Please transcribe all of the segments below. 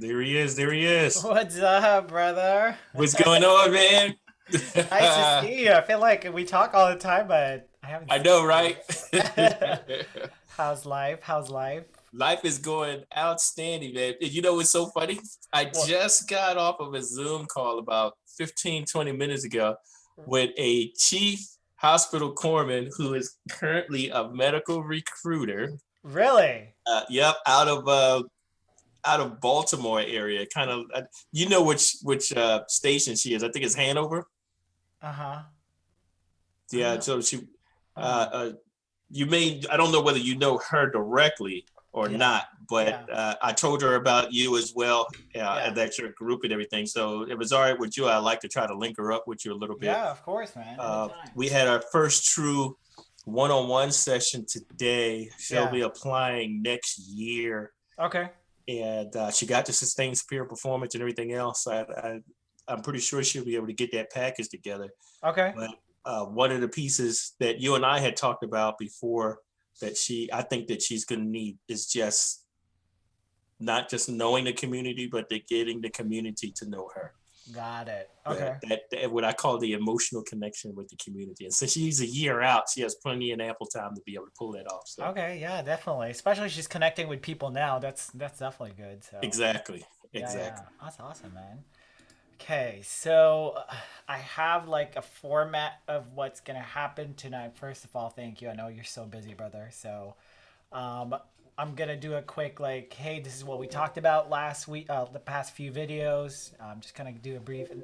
There he is. There he is. What's up, brother? What's going on, man? Nice to see you. I feel like we talk all the time, but I haven't I seen know, you. right? How's life? How's life? Life is going outstanding, man. You know what's so funny? I What? just got off of a Zoom call about 15, 20 minutes ago with a chief hospital corpsman who is currently a medical recruiter. Really? Yep, out of Baltimore area. Kind of, you know which station she is. I think it's Hanover. Uh-huh. I Yeah, don't. so she Oh, uh, you may I don't know whether you know her directly or yeah. not, but Yeah. I told her about you as well, Yeah. and that your group and everything. So if it's all right with you, I'd like to try to link her up with you a little bit. Yeah, of course, man. Anytime. We had our first true one-on-one session today. She'll Yeah. be applying next year, Okay. and she got to sustain superior performance and everything else. I'm pretty sure she'll be able to get that package together. Okay. But one of the pieces that you and I had talked about before that I think that she's going to need is just not just knowing the community, but getting the community to know her. Got it. Okay. That what I call the emotional connection with the community. And since she's a year out, she has plenty of ample time to be able to pull that off. So Okay. Yeah, definitely. Especially she's connecting with people now. That's definitely good. So exactly, yeah, yeah. exactly. That's awesome, man. Okay, so I have like a format of what's gonna happen tonight. First of all, thank you. I know you're so busy, brother. So um, I'm gonna do a quick like, hey, this is what we talked about last week, the past few videos. I'm just gonna do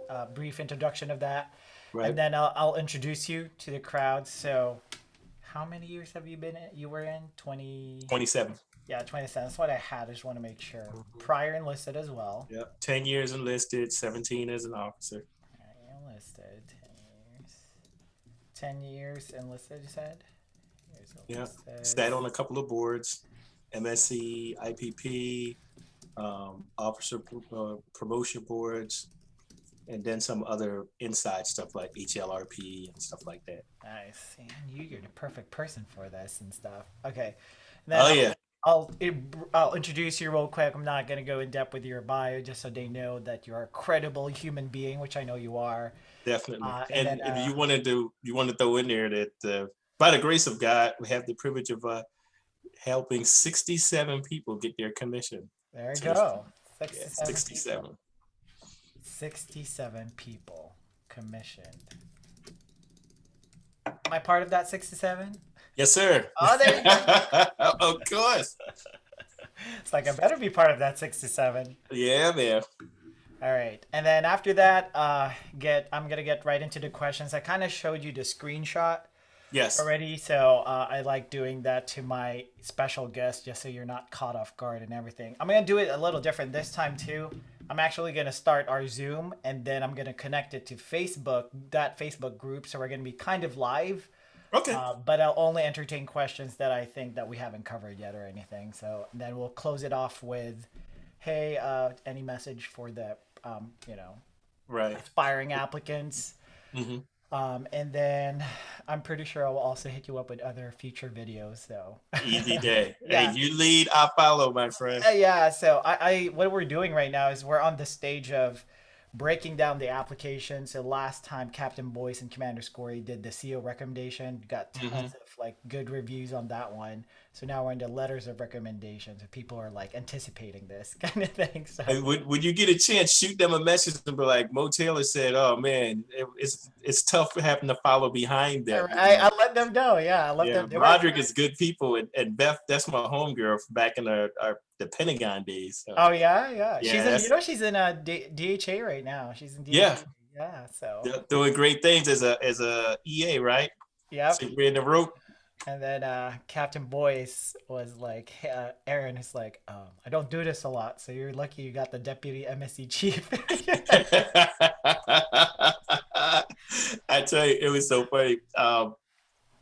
a brief introduction of that, and Right. then I'll introduce you to the crowd. So, how many years have you been in? You were in 20. 27. Yeah, 27. That's what I had. I just want to make sure. Prior enlisted as well. Yep. 10 years enlisted, 17 as an officer. Enlisted 10 years. 10 years enlisted, you said? Years Yeah. enlisted. Sat on a couple of boards, MSC, IPP, officer promotion boards, and then some other inside stuff like HLRP and stuff like that. Nice. And you're the perfect person for this and stuff. Okay. And then Oh, yeah, I'll I'll introduce you real quick. I'm not gonna go in depth with your bio, just so they know that you're a credible human being, which I know you are. definitely. And And then if you want to throw in there that by the grace of God, we have the privilege of helping 67 people get their commission. there you To this, go. yeah, 67 people. 67. 67 people commissioned. Am I part of that 67? Yes, sir. Oh, there you go. Of course. It's like I better be part of that 67. Yeah, man. All right. And then after that, I'm gonna get right into the questions. I kind of showed you the screenshot Yes. already, so I like doing that to my special guest just so you're not caught off guard and everything. I'm gonna do it a little different this time too. I'm actually gonna start our Zoom and then I'm gonna connect it to Facebook, that Facebook group, so we're gonna be kind of live. Okay. But I'll only entertain questions that I think that we haven't covered yet or anything. So then we'll close it off with, hey, any message for the, you know, Right. aspiring applicants. Hmm. And then I'm pretty sure I will also hit you up with other future videos. So Easy day. Hey, yeah, you lead, I follow, my friend. yeah. So what we're doing right now is we're on the stage of breaking down the application. So last time Captain Boyce and Commander Scory did the CO recommendation, got Hmm. tons of like good reviews on that one. So now we're into letters of recommendations, and people are like anticipating this kind of thing. So Hey, when you get a chance, shoot them a message and be like, Mo Taylor said, "Oh man, it's tough having to follow behind them." You know? I let them know. Yeah, I let Yeah, them. They were. Roderick is good people, and Beth, that's my homegirl from back in the Pentagon days. So Oh yeah, yeah. yeah, She's in DHA right now. She's in yeah, DHA. Yeah. So doing great things as a EA, right? yep. So we're in the rope. And then Captain Boyce was like, hey, Aaron is like, I don't do this a lot, so you're lucky you got the deputy MSC chief. I tell you, it was so funny.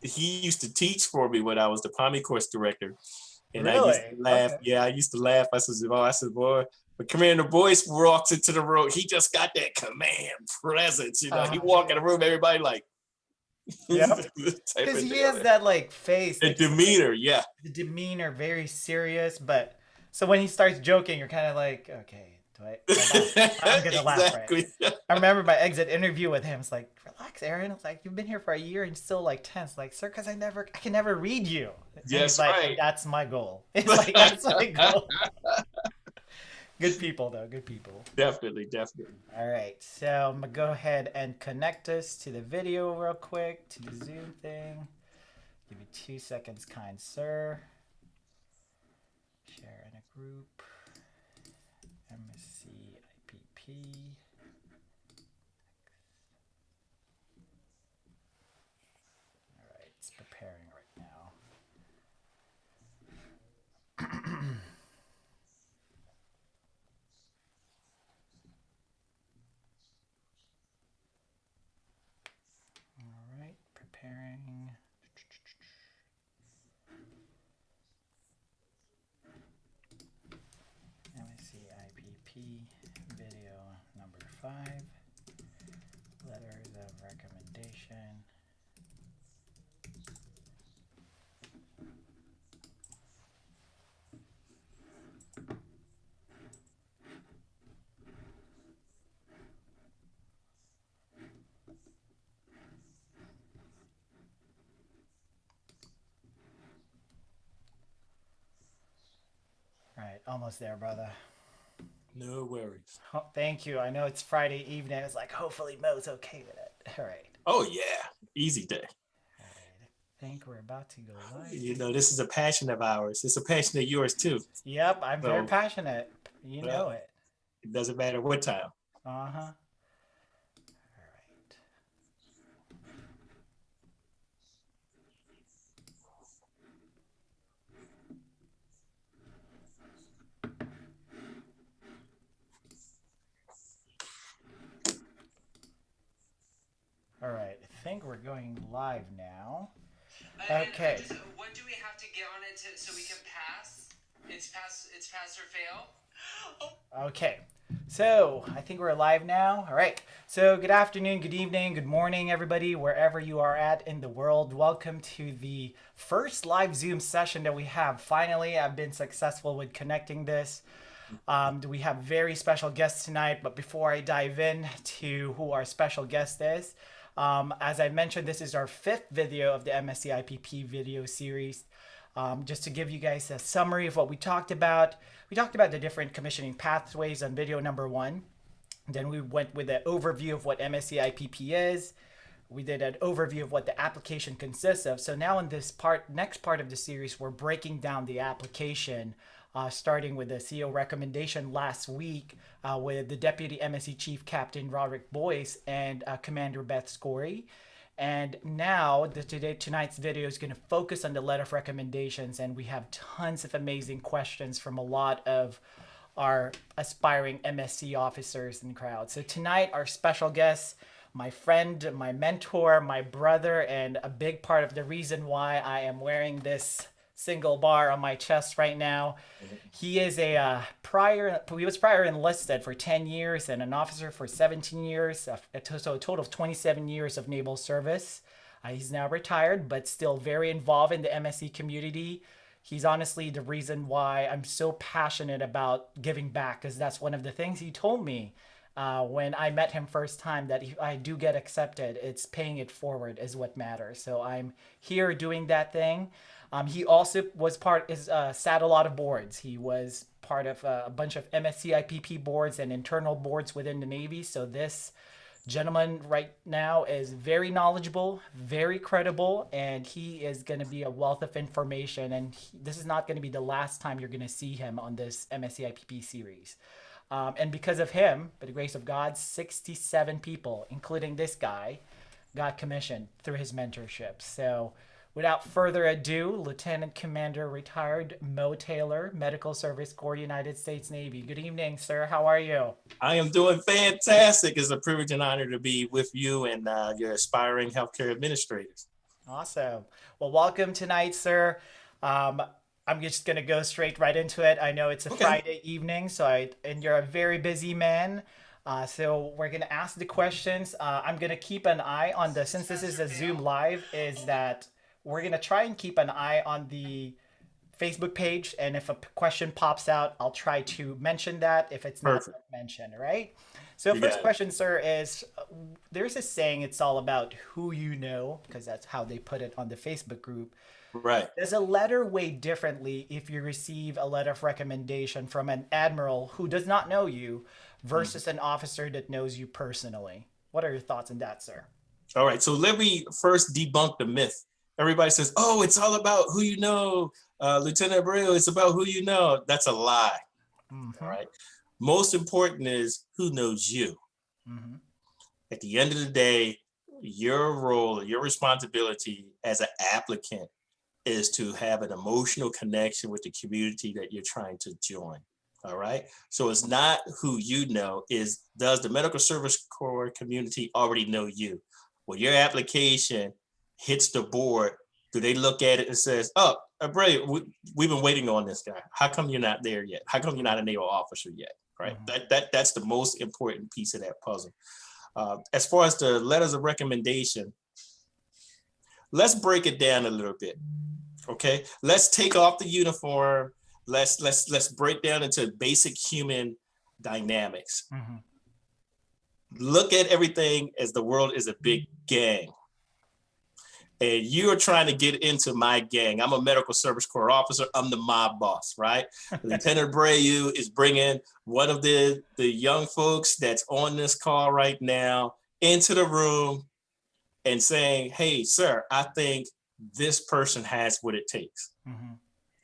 He used to teach for me when I was the Pommy course director, and I used to Really? laugh. Okay. Yeah, I used to laugh. Boy, but Commander Boyce walks into the room. He just got that command presence. You know, he Uh-huh. walk in the room, everybody like Yep. type Because of he deal. has that like face, The like so, like demeanor, yeah, the demeanor very serious, but so when he starts joking, you're kind of like, okay, right? I'm gonna laugh, right? Exactly. I remember my exit interview with him. It's like, relax, Aaron. It's like, you've been here for a year and still like tense. Like, sir, because I can never read you. And he's Yes, like, right. that's my goal. It's like, that's my goal. Good people, though. Good people. Definitely, definitely. All right. So I'm going to go ahead and connect us to the video real quick, to the Zoom thing. Give me 2 seconds, kind sir. Share in a group. MSC IPP. All right. It's preparing right now. All right. Preparing. MSC IPP video number 5, letters of recommendation. All right, almost there, brother. No worries. Oh, thank you. I know it's Friday evening. It's like, hopefully Mo's okay with it. All right. Oh yeah, easy day. All right. I think we're about to go live. You know, this is a passion of ours. It's a passion of yours too. Yep, I'm very So passionate. You know it. it doesn't matter what time. Uh-huh. All right. All right. I think we're going live now. Okay. What do we have to get on it so we can pass? It's pass or fail. Okay. So I think we're live now. All right. So good afternoon, good evening, good morning, everybody, wherever you are at in the world. Welcome to the first live Zoom session that we have. Finally, I've been successful with connecting this. We have very special guests tonight, but before I dive in to who our special guest is, as I mentioned, this is our 5th video of the MSC IPP video series. Just to give you guys a summary of what we talked about. We talked about the different commissioning pathways on video number 1. Then we went with an overview of what MSC IPP is. We did an overview of what the application consists of. So now in this next part of the series, we're breaking down the application, starting with the CEO recommendation last week with the Deputy MSC Chief Captain Roderick Boyce and Commander Beth Scory. And now tonight's video is going to focus on the letter of recommendations, and we have tons of amazing questions from a lot of our aspiring MSC officers in the crowd. So tonight, our special guest, my friend, my mentor, my brother, and a big part of the reason why I am wearing this single bar on my chest right now. He is he was prior enlisted for 10 years and an officer for 17 years, so a total of 27 years of naval service. He's now retired, but still very involved in the MSC community. He's honestly the reason why I'm so passionate about giving back, because that's one of the things he told me when I met him first time, that if I do get accepted, it's paying it forward is what matters. So I'm here doing that thing. He also was sat a lot of boards. He was part of a bunch of MSC IPP boards and internal boards within the Navy. So this gentleman right now is very knowledgeable, very credible, and he is going to be a wealth of information. And this is not going to be the last time you're going to see him on this MSC IPP series. And because of him, by the grace of God, 67 people, including this guy, got commissioned through his mentorship. So without further ado, Lieutenant Commander retired Mo Taylor, Medical Service Corps, United States Navy. Good evening, sir. How are you? I am doing fantastic. It's a privilege and honor to be with you and your aspiring healthcare administrators. Awesome. Well, welcome tonight, sir. I'm just going to go straight right into it. I know it's a Friday evening, and you're a very busy man. So we're going to ask the questions. I'm going to keep an eye on since this is a Zoom live, is that we're going to try and keep an eye on the Facebook page, and if a question pops out, I'll try to mention that if it's not Perfect. mentioned, right? So You first got it. question, sir, is there's a saying, it's all about who you know, because that's how they put it on the Facebook group. Right. Does a letter weigh differently if you receive a letter of recommendation from an admiral who does not know you versus an officer that knows you personally? What are your thoughts on that, sir? All right. So let me first debunk the myth. Everybody says, "Oh, it's all about who you know, Lieutenant Abreu. It's about who you know." That's a lie. All Mm-hmm. right. Most important is who knows you. Mm-hmm. At the end of the day, your role, your responsibility as an applicant is to have an emotional connection with the community that you're trying to join. All right. So it's not who you know, is does the medical service corps community already know you? When your application hits the board, do they look at it and says, "Oh, Bray, we've been waiting on this guy. How come you're not there yet? How come you're not a naval officer yet?" Right. Mm-hmm. That's the most important piece of that puzzle. As far as the letters of recommendation, let's break it down a little bit. Okay, let's take off the uniform. Let's break down into basic human dynamics. Mm-hmm. Look at everything as the world is a big gang, and you are trying to get into my gang. I'm a medical service corps officer. I'm the mob boss, right? Lieutenant Abreu is bringing one of the young folks that's on this call right now into the room and saying, "Hey, sir, I think this person has what it takes." Mm-hmm.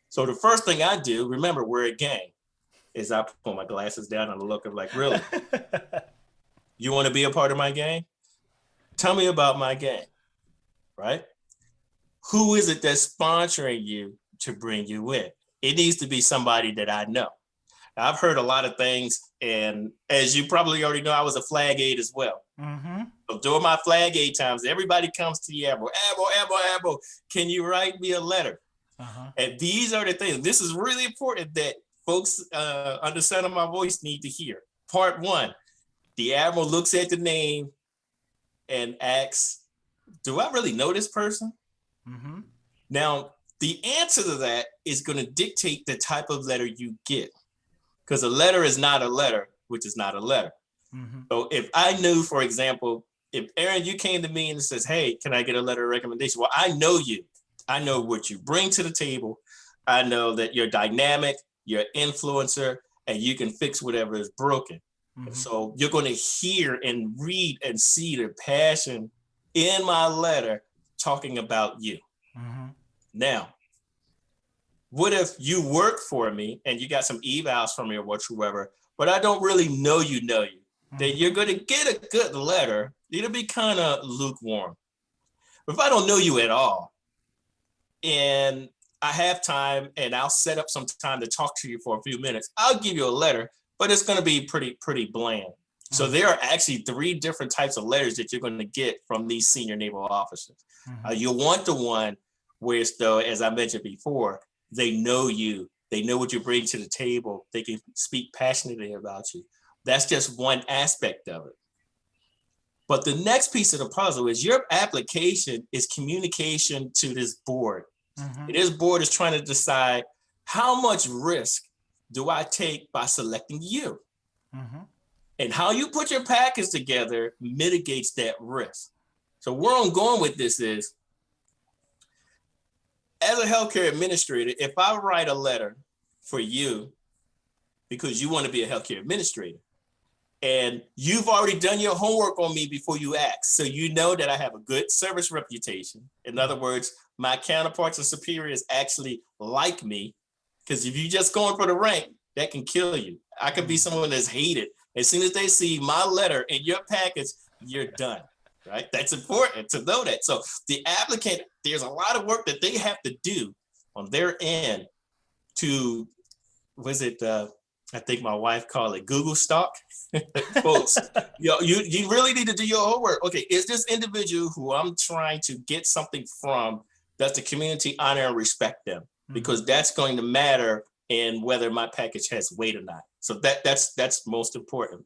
So the first thing I do, remember, we're a gang, is I pull my glasses down and look at like, "Really? You want to be a part of my gang? Tell me about my gang," right? Who is it that's sponsoring you to bring you in? It needs to be somebody that I know. I've heard a lot of things, and as you probably already know, I was a flag aide as well. Mm-hmm. So during my flag aide times, everybody comes to the admiral, "Admiral, can you write me a letter?" Uh-huh. And these are the things. This is really important that folks on the sound of my voice need to hear. Part one, the admiral looks at the name and asks, "Do I really know this person?" Mm-hmm. Now, the answer to that is going to dictate the type of letter you get, because a letter is not a letter, which is not a letter. Mm-hmm. So if I knew, for example, if Aaron, you came to me and says, "Hey, can I get a letter of recommendation?" Well, I know you. I know what you bring to the table. I know that you're dynamic, you're an influencer, and you can fix whatever is broken. Mm-hmm. So you're going to hear and read and see the passion in my letter talking about you. Mm-hmm. Now, what if you work for me and you got some evals from me or whatsoever, but I don't really know you? Then you're going to get a good letter. It'll be kind of lukewarm. But if I don't know you at all, and I have time and I'll set up some time to talk to you for a few minutes, I'll give you a letter, but it's going to be pretty bland. So there are actually 3 different types of letters that you're going to get from these senior naval officers. Mm-hmm. You'll want the one where, though, as I mentioned before, they know you, they know what you bring to the table, they can speak passionately about you. That's just one aspect of it. But the next piece of the puzzle is your application is communication to this board. Mm-hmm. And this board is trying to decide, how much risk do I take by selecting you? Mm-hmm. And how you put your package together mitigates that risk. So where I'm going with this is, as a healthcare administrator, if I write a letter for you because you want to be a healthcare administrator, and you've already done your homework on me before you ask, so you know that I have a good service reputation. In other words, my counterparts and superiors actually like me, because if you're just going for the rank, that can kill you. I could be someone that's hated. As soon as they see my letter in your package, you're done, right? That's important to know that. So the applicant, there's a lot of work that they have to do on their end to, I think my wife called it Google stalk. Folks, you really need to do your homework. Okay, is this individual who I'm trying to get something from, does the community honor and respect them? Because that's going to matter in whether my package has weight or not. So that's most important.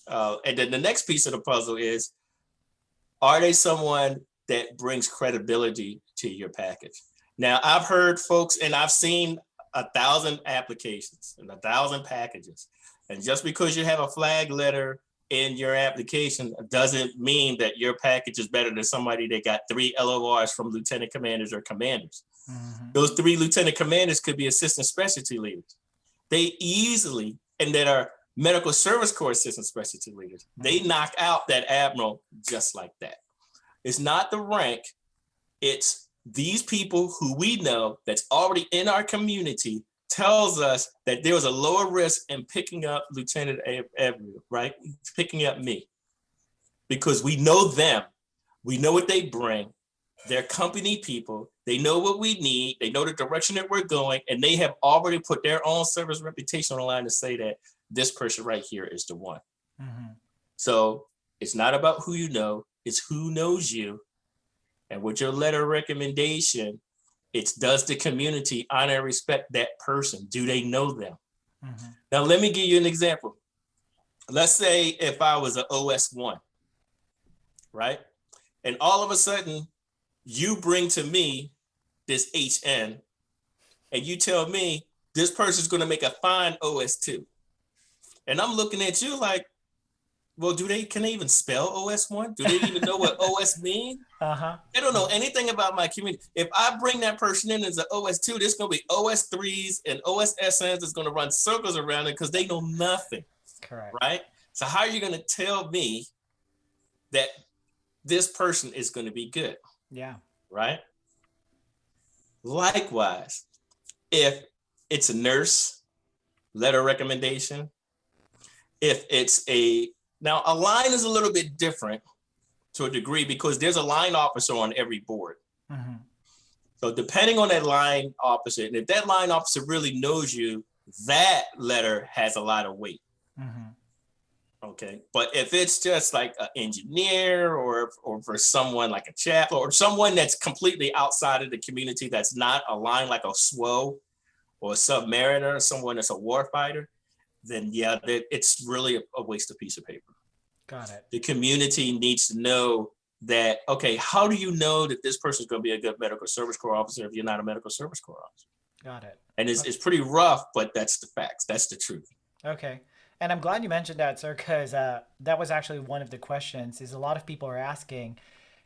And then the next piece of the puzzle is, are they someone that brings credibility to your package? Now, I've heard folks, and I've seen 1,000 applications and 1,000 packages. And just because you have a flag letter in your application doesn't mean that your package is better than somebody that got 3 LORs from lieutenant commanders or commanders. Mm-hmm. Those 3 lieutenant commanders could be assistant specialty leaders. They easily, and that are medical service corps assistant specialty leaders, they knock out that admiral just like that. It's not the rank, it's these people who we know that's already in our community tells us that there was a lower risk in picking up Lieutenant Averill, right? Picking up me. Because we know them, we know what they bring, they're company people, they know what we need, they know the direction that we're going, and they have already put their own service reputation on the line to say that this person right here is the one. Mm-hmm. So it's not about who you know, it's who knows you. And with your letter of recommendation, it's does the community honor and respect that person? Do they know them? Mm-hmm. Now, let me give you an example. Let's say if I was an OS1, right? And all of a sudden, you bring to me this HN, and you tell me this person's going to make a fine OS2. And I'm looking at you like, well, can they even spell OS1? Do they even know what OS means? Uh-huh. They don't know anything about my community. If I bring that person in as an OS2, there's going to be OS3s and OSSNs that's going to run circles around it because they know nothing. Correct. Right? So how are you going to tell me that this person is going to be good? Yeah. Right? Likewise, if it's a nurse, letter recommendation, if it's now a line is a little bit different to a degree because there's a line officer on every board. Mm-hmm. So depending on that line officer, and if that line officer really knows you, that letter has a lot of weight. Mm-hmm. Okay. But if it's just like an engineer or for someone like a chaplain or someone that's completely outside of the community that's not aligned like a SWO or a submariner, someone that's a warfighter, then yeah, it's really a waste of piece of paper. Got it. The community needs to know that, okay, how do you know that this person is going to be a good medical service corps officer if you're not a medical service corps officer? Got it. And it's pretty rough, but that's the facts. That's the truth. Okay. And I'm glad you mentioned that, sir, because that was actually one of the questions is a lot of people are asking,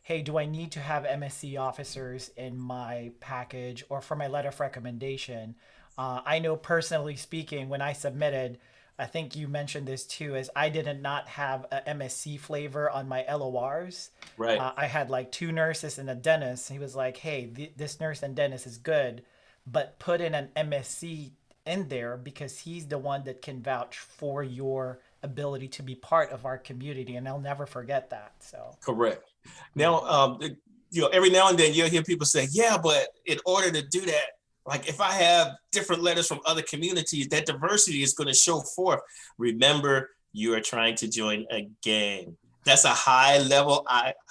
hey, do I need to have MSC officers in my package or for my letter of recommendation? I know personally speaking, when I submitted, I think you mentioned this too, is I did not have a MSC flavor on my LORs. Right. I had like 2 nurses and a dentist. He was like, hey, this nurse and dentist is good, but put in an MSC in there because he's the one that can vouch for your ability to be part of our community. And I'll never forget that. So correct. Now, every now and then you'll hear people say, yeah, but in order to do that, like if I have different letters from other communities, that diversity is going to show forth. Remember, you are trying to join a gang. That's a high level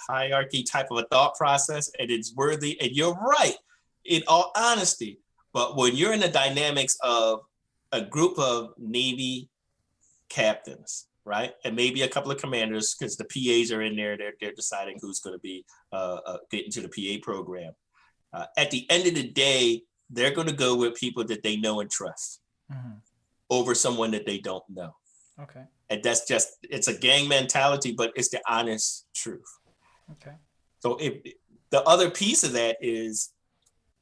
hierarchy type of a thought process, and it's worthy. And you're right, in all honesty. But when you're in the dynamics of a group of Navy captains, right, and maybe a couple of commanders, because the PAs are in there, they're deciding who's going to be getting to the PA program. At the end of the day, they're going to go with people that they know and trust over someone that they don't know. Okay. And that's just, it's a gang mentality, but it's the honest truth. Okay. So if the other piece of that is,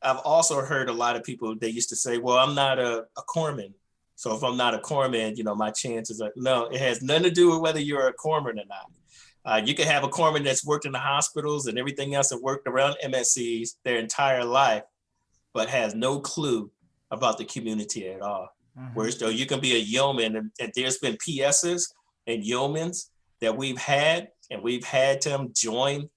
I've also heard a lot of people, they used to say, well, I'm not a corpsman. So if I'm not a corpsman, my chances are, no, it has nothing to do with whether you're a corpsman or not. You can have a corpsman that's worked in the hospitals and everything else and worked around MSCs their entire life, but has no clue about the community at all. Whereas though you can be a yeoman, and there's been PSs and yeomans that we've had them join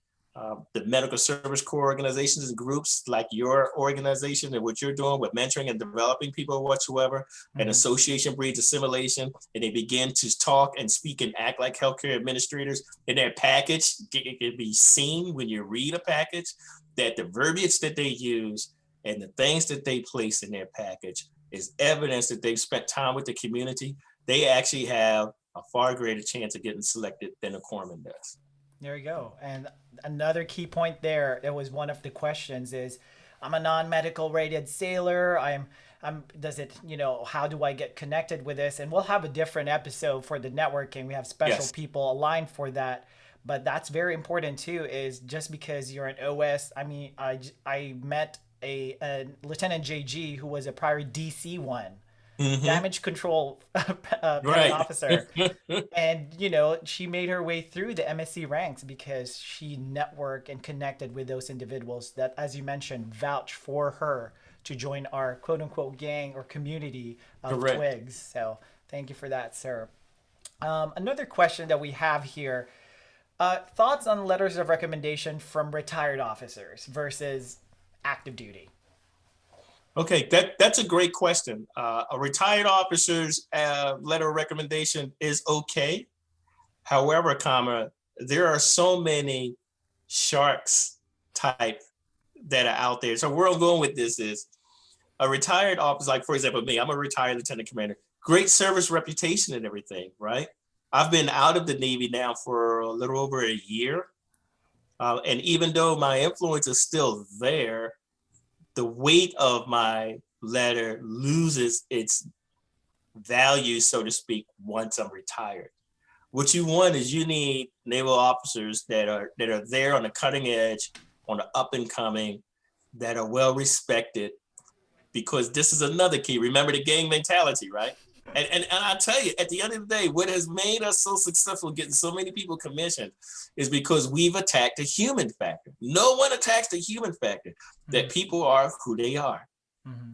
the medical service corps organizations and groups like your organization and what you're doing with mentoring and developing people whatsoever. An association breeds assimilation, and they begin to talk and speak and act like healthcare administrators. In their package, it can be seen when you read a package that the verbiage that they use and the things that they place in their package is evidence that they've spent time with the community. They actually have a far greater chance of getting selected than a corpsman does. There you go. And another key point there, it was one of the questions is, I'm a non-medical rated sailor. Does it, how do I get connected with this? And we'll have a different episode for the networking. We have special Yes. people aligned for that. But that's very important too, is just because you're an OS. I mean, I met a Lieutenant JG who was a prior DC one, Mm-hmm. damage control petty Right. officer. And she made her way through the MSC ranks because she networked and connected with those individuals that, as you mentioned, vouch for her to join our quote unquote gang or community of Correct. twigs. So thank you for that, sir. Another question that we have here, thoughts on letters of recommendation from retired officers versus active duty. Okay, that's a great question. A retired officer's letter of recommendation is okay. However, there are so many sharks type that are out there. So where I'm going with this is a retired officer, like for example, me, I'm a retired lieutenant commander, great service reputation and everything, right? I've been out of the Navy now for a little over a year. And even though my influence is still there, the weight of my letter loses its value, so to speak, once I'm retired. What you want is you need naval officers that are there on the cutting edge, on the up and coming, that are well respected, because this is another key. Remember the gang mentality, right? And I tell you, at the end of the day, what has made us so successful getting so many people commissioned is because we've attacked the human factor. No one attacks the human factor, that people are who they are. Mm-hmm.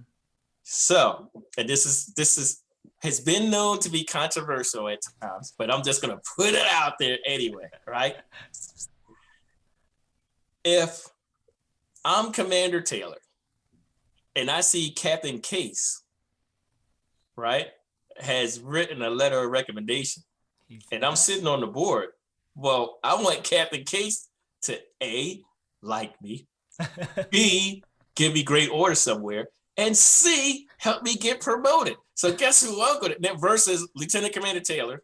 So, and this is has been known to be controversial at times, but I'm just gonna put it out there anyway, right? If I'm Commander Taylor and I see Captain Case, right, has written a letter of recommendation, and I'm sitting on the board, well, I want Captain Case to A, like me, B, give me great orders somewhere, and C, help me get promoted. So guess who I'm going to, versus Lieutenant Commander Taylor,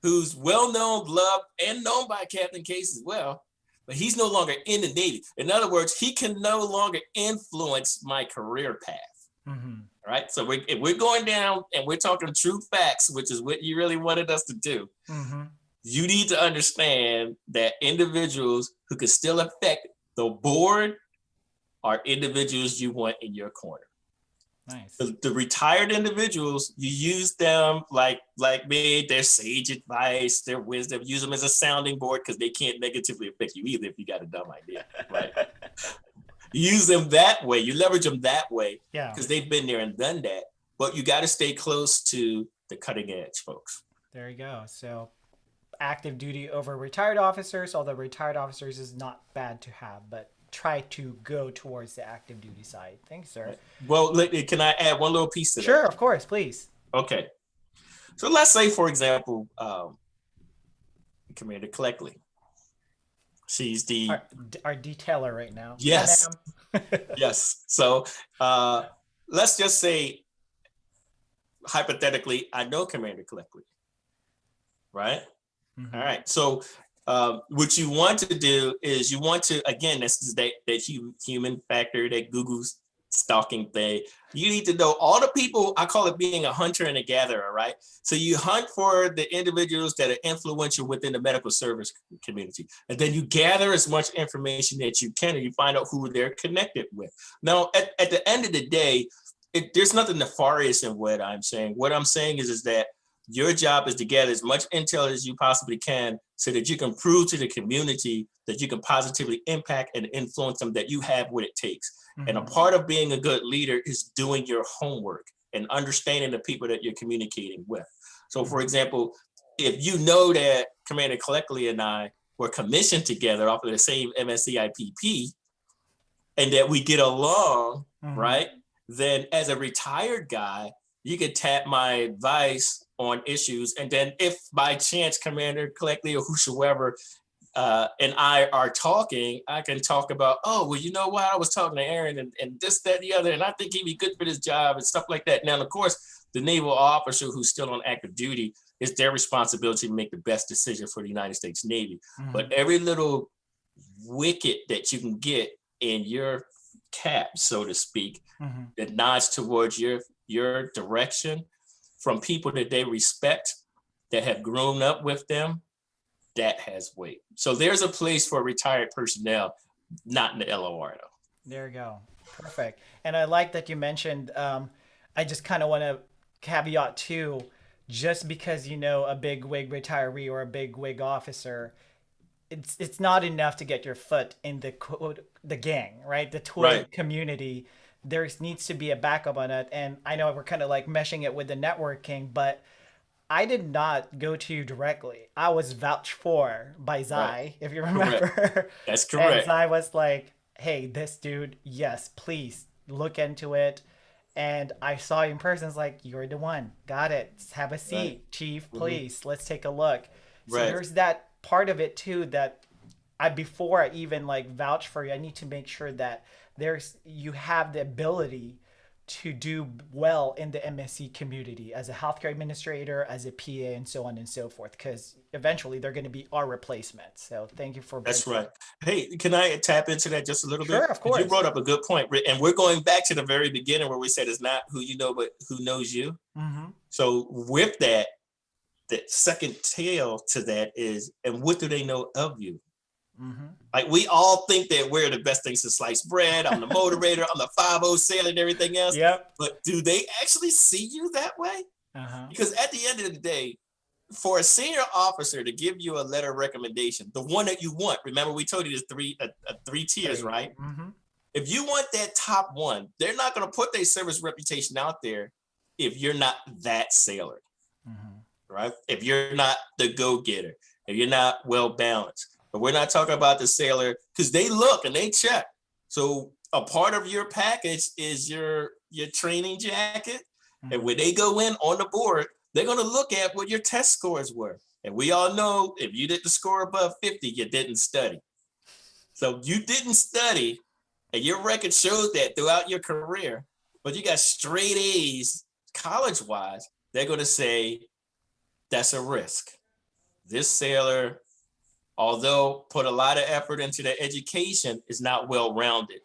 who's well known, loved, and known by Captain Case as well, but he's no longer in the Navy. In other words, he can no longer influence my career path. Mm-hmm. Right? So if we're going down and we're talking true facts, which is what you really wanted us to do, Mm-hmm. you need to understand that individuals who can still affect the board are individuals you want in your corner. Nice. The retired individuals, you use them like me, their sage advice, their wisdom, use them as a sounding board because they can't negatively affect you either if you got a dumb idea, right? Use them that way. You leverage them that way, because they've been there and done that. But you got to stay close to the cutting edge, folks. There you go. So active duty over retired officers, although retired officers is not bad to have, but try to go towards the active duty side. Thanks, sir. Well, can I add one little piece to that? Sure, of course, please. Okay. So let's say, for example, Commander Cleckley. She's the our detailer right now. Yes. Yes. So let's just say, hypothetically, I know Commander Cleckley, right? Mm-hmm. All right. So what you want to do is you want to, again, this is that human factor, that Google's stalking thing. You need to know all the people. I call it being a hunter and a gatherer, right? So you hunt for the individuals that are influential within the medical service community, and then you gather as much information that you can, and you find out who they're connected with. Now, at the end of the day, there's nothing nefarious in what I'm saying. What I'm saying is that your job is to gather as much intel as you possibly can so that you can prove to the community that you can positively impact and influence them, that you have what it takes. Mm-hmm. And a part of being a good leader is doing your homework and understanding the people that you're communicating with. So, for example, if you know that Commander Cleckley and I were commissioned together off of the same MSC IPP and that we get along, right? Then as a retired guy, you could tap my advice on issues. And then if by chance Commander Cleckley or whosoever and I are talking, I can talk about, oh, well, you know what? I was talking to Aaron and this, that, the other, and I think he'd be good for this job and stuff like that. Now, of course, the naval officer who's still on active duty, it's their responsibility to make the best decision for the United States Navy. But every little wicket that you can get in your cap, so to speak, Mm-hmm. that nods towards your direction from people that they respect, that have grown up with them, that has weight. So there's a place for retired personnel, not in the LOR though. There you go. Perfect. And I like that you mentioned, I just kind of want to caveat too, just because you know a big wig retiree or a big wig officer, it's not enough to get your foot in the gang, right? The twig Right. community. There needs to be a backup on it. And I know we're kind of like meshing it with the networking, but I did not go to you directly. I was vouched for by Right. Zai, if you Correct. remember. That's And correct. Zai was like, hey, this dude, yes, please look into it. And I saw you in person. It's like, you're the one. Got it. Have a seat, Right. Chief, Mhm. please. Let's take a look. So Right. there's that part of it too that before I even like vouch for you, I need to make sure that you have the ability to do well in the MSC community as a healthcare administrator, as a PA, and so on and so forth. Because eventually they're going to be our replacement. So thank you for That's bringing. right. Hey, can I tap into that just a little bit? Sure, of 'Cause you course. brought up a good point, and we're going back to the very beginning where we said it's not who you know, but who knows you. Mm-hmm. So with that, the second tail to that is, and what do they know of you? Mm-hmm. Like we all think that we're the best things to slice bread. I'm the motivator. I'm the 5-0 sailor and everything else. Yep. But do they actually see you that way? Uh-huh. Because at the end of the day, for a senior officer to give you a letter of recommendation, the one that you want, remember we told you there's three tiers, right? Mm-hmm. If you want that top one, they're not going to put their service reputation out there if you're not that sailor, Mm-hmm. right? If you're not the go-getter, if you're not well balanced. But we're not talking about the sailor because they look and they check. So a part of your package is your training jacket. Mm-hmm. And when they go in on the board, they're going to look at what your test scores were. And we all know if you didn't score above 50, you didn't study. So you didn't study, and your record shows that throughout your career, but you got straight A's college-wise, they're going to say, that's a risk. This sailor, although put a lot of effort into their education, is not well-rounded.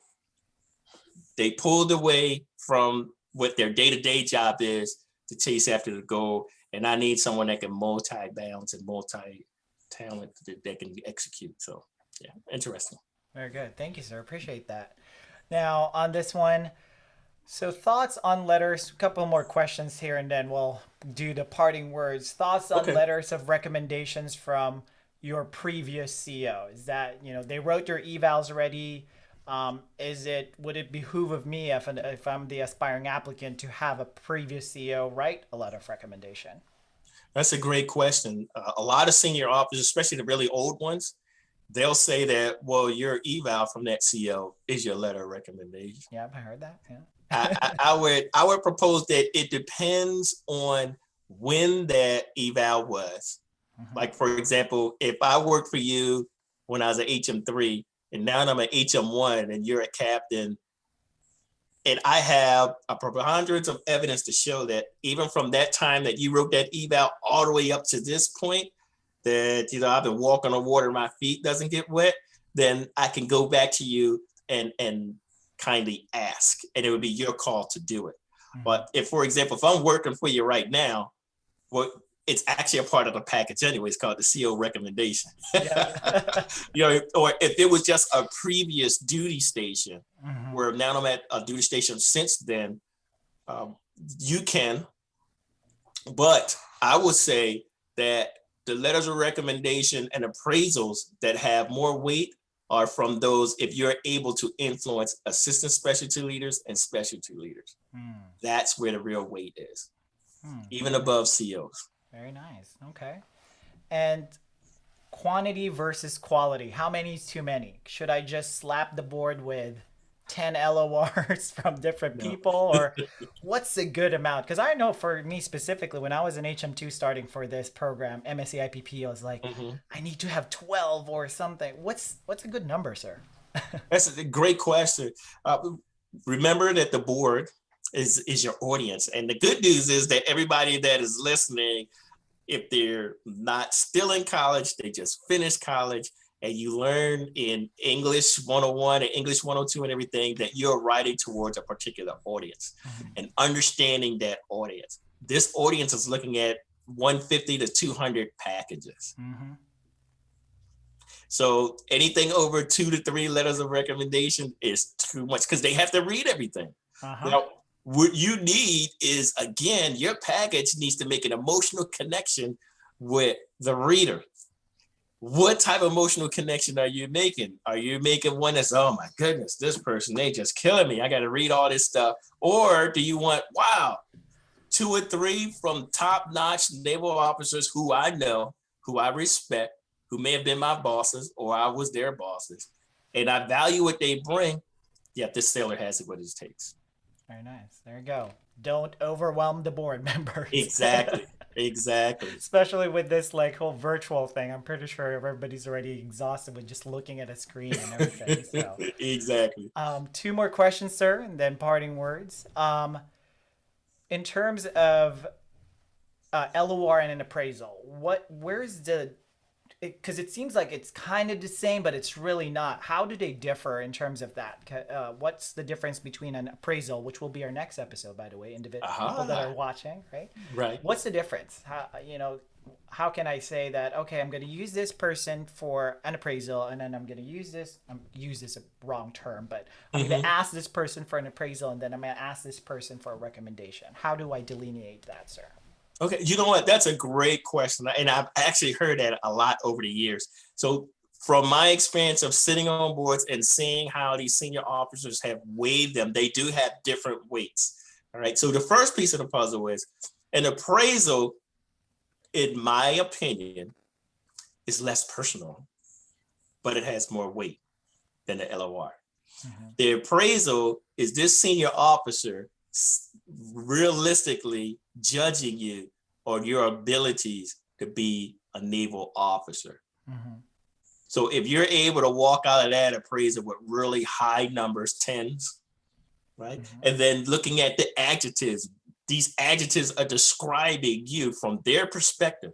They pulled away from what their day-to-day job is to chase after the goal. And I need someone that can multi-balance and multi-talent that can execute. So yeah, interesting. Very good. Thank you, sir. Appreciate that. Now on this one, so thoughts on letters, a couple more questions here and then we'll do the parting words. Thoughts on Okay. letters of recommendations from your previous CEO. Is that, they wrote your evals already? Would it behoove of me if I'm the aspiring applicant to have a previous CEO write a letter of recommendation? That's a great question. A lot of senior officers, especially the really old ones, they'll say that, well, your eval from that CO is your letter of recommendation. Yeah, I heard that. Yeah. I would propose that it depends on when that eval was. Mhm. Like, for example, if I worked for you when I was at HM3 and now I'm at HM1 and you're a captain, and I have a preponderance of evidence to show that even from that time that you wrote that eval all the way up to this point, that I've been walking on water, my feet doesn't get wet, then I can go back to you and kindly ask, and it would be your call to do it. Mhm. But if, for example, if I'm working for you right now, well, it's actually a part of the package anyway. It's called the CO recommendation. Yeah. Or if it was just a previous duty station, Mhm. where now I'm at a duty station since then, you can. But I would say that the letters of recommendation and appraisals that have more weight are from those if you're able to influence assistant specialty leaders and specialty leaders. Mm. That's where the real weight is, Mm. even above COs. Very nice. Okay. And quantity versus quality. How many is too many? Should I just slap the board with 10 LORs from different No. people, or what's a good amount? Because I know for me specifically, when I was in HM2 starting for this program, MSC IPP, I was like, I need to have 12 or something. What's a good number, sir? That's a great question. Remember that the board is your audience. And the good news is that everybody that is listening, if they're not still in college, they just finished college, and you learn in English 101 and English 102 and everything that you're writing towards a particular audience and understanding that audience. This audience is looking at 150 to 200 packages. So anything over 2 to 3 letters of recommendation is too much because they have to read everything. Now, what you need is, again, your package needs to make an emotional connection with the reader. What type of emotional connection are you making? Are you making one that's, oh my goodness, this person, they just killing me. I got to read all this stuff. Or do you want, wow, 2 or 3 from top-notch naval officers who I know, who I respect, who may have been my bosses or I was their bosses, and I value what they bring. Yeah, this sailor has what it takes. Very nice. There you go. Don't overwhelm the board members. Exactly. Especially with this like whole virtual thing. I'm pretty sure everybody's already exhausted with just looking at a screen and everything. So Exactly. 2 more questions, sir, and then parting words. In terms of LOR and an appraisal, where's the, because it seems like it's kind of the same, but it's really not. How do they differ in terms of that? What's the difference between an appraisal, which will be our next episode, by the way, individual people that are watching, right? Right. What's the difference? How can I say that, okay, I'm going to use this person for an appraisal, and then I'm going to use this a wrong term, but I'm going to ask this person for an appraisal, and then I'm going to ask this person for a recommendation. How do I delineate that, sir? Okay, you know what? That's a great question. And I've actually heard that a lot over the years. So from my experience of sitting on boards and seeing how these senior officers have weighed them, they do have different weights. All right. So the first piece of the puzzle is an appraisal, in my opinion, is less personal, but it has more weight than the LOR. The appraisal is this senior officer realistically judging you on your abilities to be a naval officer. So if you're able to walk out of that appraisal with really high numbers, 10s, right? And then looking at the adjectives, these adjectives are describing you from their perspective.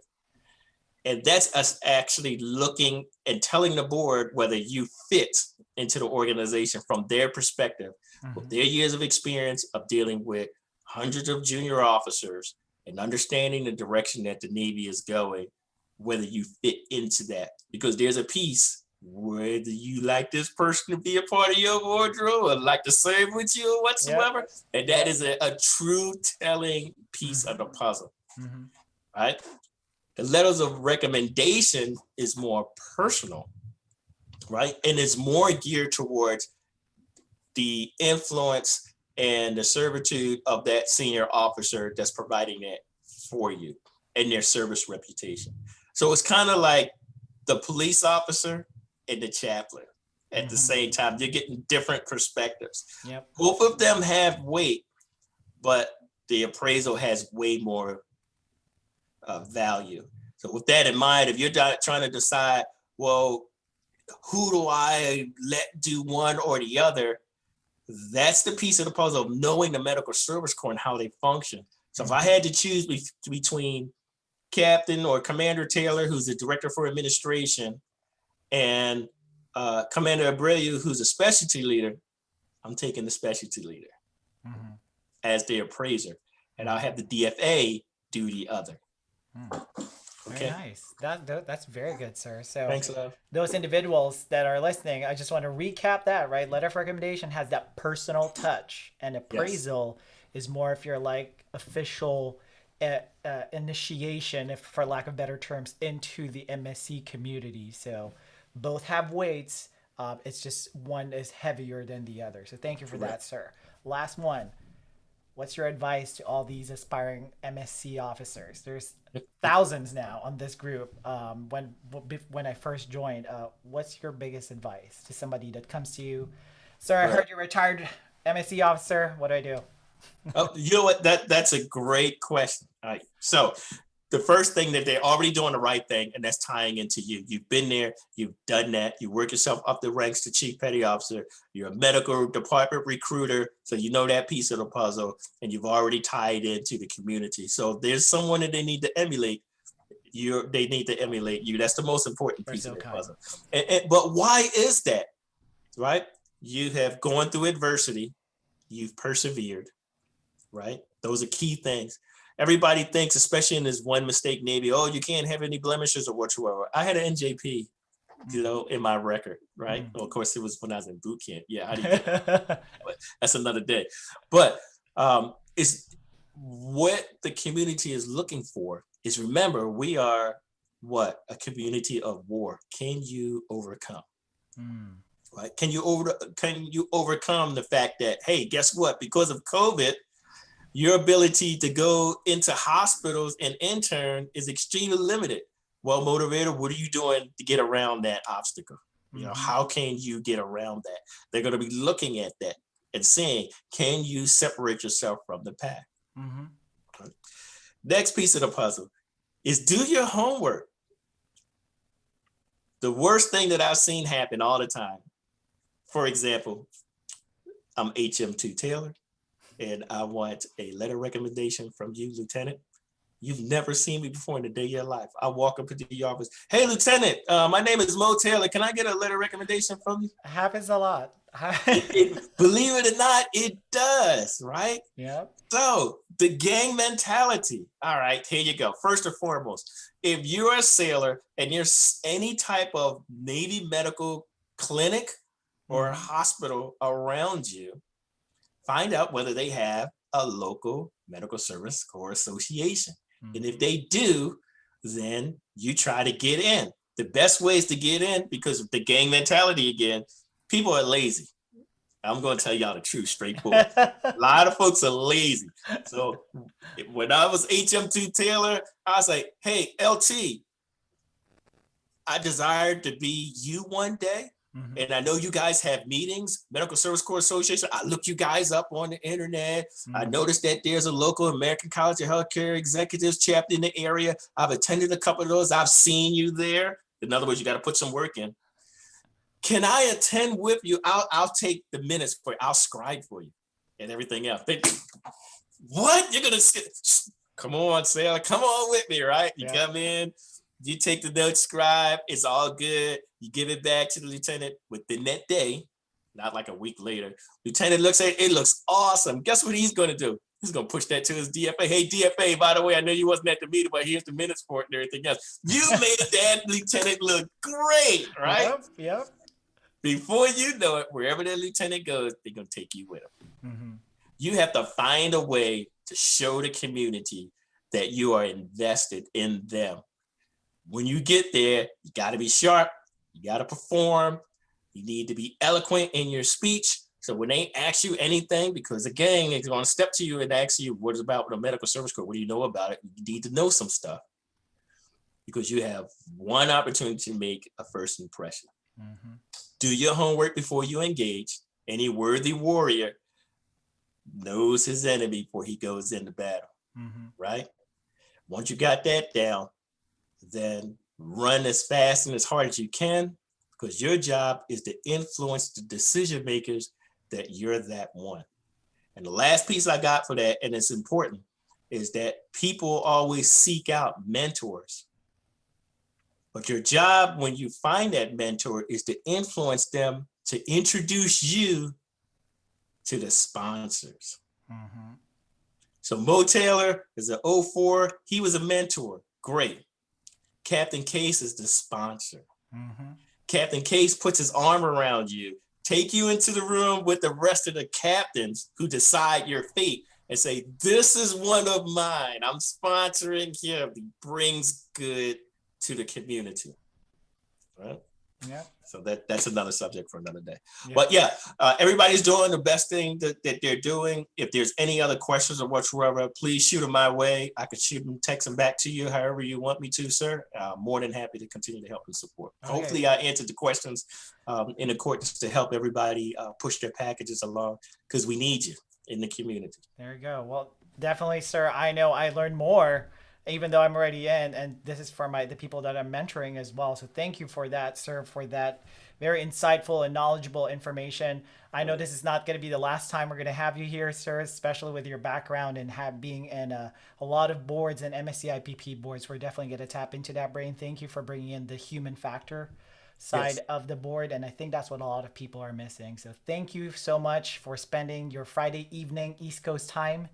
And that's us actually looking and telling the board whether you fit into the organization from their perspective, with their years of experience of dealing with hundreds of junior officers and understanding the direction that the Navy is going, whether you fit into that. Because there's a piece, whether you like this person to be a part of your wardrobe or like to serve with you or whatsoever, and that is a true telling piece of the puzzle, right? The letters of recommendation is more personal, right? And it's more geared towards the influence and the servitude of that senior officer that's providing that for you and their service reputation. So it's kind of like the police officer and the chaplain at the same time. You're getting different perspectives. Both of them have weight, but the appraisal has way more value. So with that in mind, if you're trying to decide, well, who do I let do one or the other? That's the piece of the puzzle of knowing the medical service corps and how they function. So if I had to choose between Captain or Commander Taylor, who's the Director for Administration, and Commander Abreu, who's a specialty leader, I'm taking the specialty leader as the appraiser. And I'll have the DFA do the other. Okay. Very nice. That's very good, sir. So thanks, love. Those individuals that are listening, I just want to recap that, right? Letter of recommendation has that personal touch, and appraisal is more if you're like official initiation, if for lack of better terms, into the MSC community. So both have weights. It's just one is heavier than the other. So thank you for that, sir. Last one. What's your advice to all these aspiring MSC officers? There's thousands now on this group. When I first joined, what's your biggest advice to somebody that comes to you? Sir, I heard you're a retired MSC officer. What do I do? Oh, you know what? That's a great question. All right. So the first thing that they're already doing the right thing, and that's tying into you. You've been there, you've done that, you work yourself up the ranks to chief petty officer, you're a medical department recruiter, so you know that piece of the puzzle, and you've already tied into the community. So there's someone that they need to emulate. they need to emulate you. That's the most important We're piece so of the kind. puzzle. But why is that? Right? You have gone through adversity. You've persevered. Right? Those are key things. Everybody thinks, especially in this one mistake Navy, oh, you can't have any blemishes or whatsoever. I had an NJP, in my record, right? Well, of course, it was when I was in boot camp. Yeah, how do you get that? But that's another day. But it's what the community is looking for is, remember, we are what? A community of war. Can you overcome? Right? Can you overcome the fact that, hey, guess what? Because of COVID, your ability to go into hospitals and intern is extremely limited. Well, motivator, what are you doing to get around that obstacle? How can you get around that? They're going to be looking at that and saying, can you separate yourself from the pack? Next piece of the puzzle is do your homework. The worst thing that I've seen happen all the time, for example, I'm HM2 Taylor, and I want a letter recommendation from you, Lieutenant. You've never seen me before in the day of your life. I walk up into the office. Hey, Lieutenant, my name is Mo Taylor. Can I get a letter recommendation from you? It happens a lot. Believe it or not, it does, right? Yeah. So the gang mentality. All right, here you go. First and foremost, if you're a sailor and you're any type of Navy medical clinic or hospital around you, find out whether they have a local medical service corps association. And if they do, then you try to get in. The best ways to get in, because of the gang mentality again, people are lazy. I'm going to tell y'all the truth, straightforward. A lot of folks are lazy. So when I was HM2 Taylor, I was like, hey, LT, I desired to be you one day. And I know you guys have meetings, Medical Service Corps Association. I looked you guys up on the internet. I noticed that there's a local American College of Healthcare Executives chapter in the area. I've attended a couple of those. I've seen you there. In other words, you got to put some work in. Can I attend with you? I'll take the minutes for you. I'll scribe for you and everything else. What? You're going to come on, Sailor. Come on with me, right? You come in. You take the note, scribe. It's all good. You give it back to the lieutenant within that day, not like a week later. Lieutenant looks at it. It looks awesome. Guess what he's going to do? He's going to push that to his DFA. Hey, DFA, by the way, I know you wasn't at the meeting, but here's the minutes for it and everything else. You made that lieutenant look great, right? Yep. Before you know it, wherever that lieutenant goes, they're going to take you with them. You have to find a way to show the community that you are invested in them. When you get there, you got to be sharp. You got to perform. You need to be eloquent in your speech. So when they ask you anything, because the gang is going to step to you and ask you, what is about the medical service corps? What do you know about it? You need to know some stuff because you have one opportunity to make a first impression. Do your homework before you engage. Any worthy warrior knows his enemy before he goes into battle, right? Once you got that down, then run as fast and as hard as you can, because your job is to influence the decision makers that you're that one. And the last piece I got for that, and it's important, is that people always seek out mentors. But your job when you find that mentor is to influence them to introduce you to the sponsors. So Mo Taylor is an 04. He was a mentor. Great. Captain Case is the sponsor. Captain Case puts his arm around you, take you into the room with the rest of the captains who decide your fate and say, this is one of mine. I'm sponsoring him. He brings good to the community. Right? Yeah. So that's another subject for another day. But everybody's doing the best thing that they're doing. If there's any other questions or whatsoever, please shoot them my way. I could shoot them, text them back to you, however you want me to, sir. More than happy to continue to help and support. Okay. Hopefully I answered the questions in accordance to help everybody push their packages along, because we need you in the community. There you go. Well, definitely, sir. I know I learned more, even though I'm already in, and this is for the people that I'm mentoring as well. So thank you for that, sir, for that very insightful and knowledgeable information. I know this is not going to be the last time we're going to have you here, sir, especially with your background and being in a lot of boards and MSC IPP boards. We're definitely going to tap into that brain. Thank you for bringing in the human factor side of the board, and I think that's what a lot of people are missing. So thank you so much for spending your Friday evening East Coast time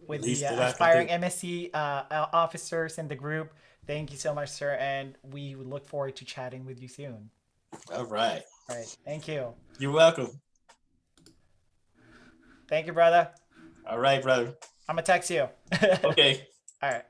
with the aspiring MSC officers in the group. Thank you so much, sir, and we look forward to chatting with you soon. All right. Thank you. You're welcome. Thank you, brother. All right, brother. I'm gonna text you. Okay. All right.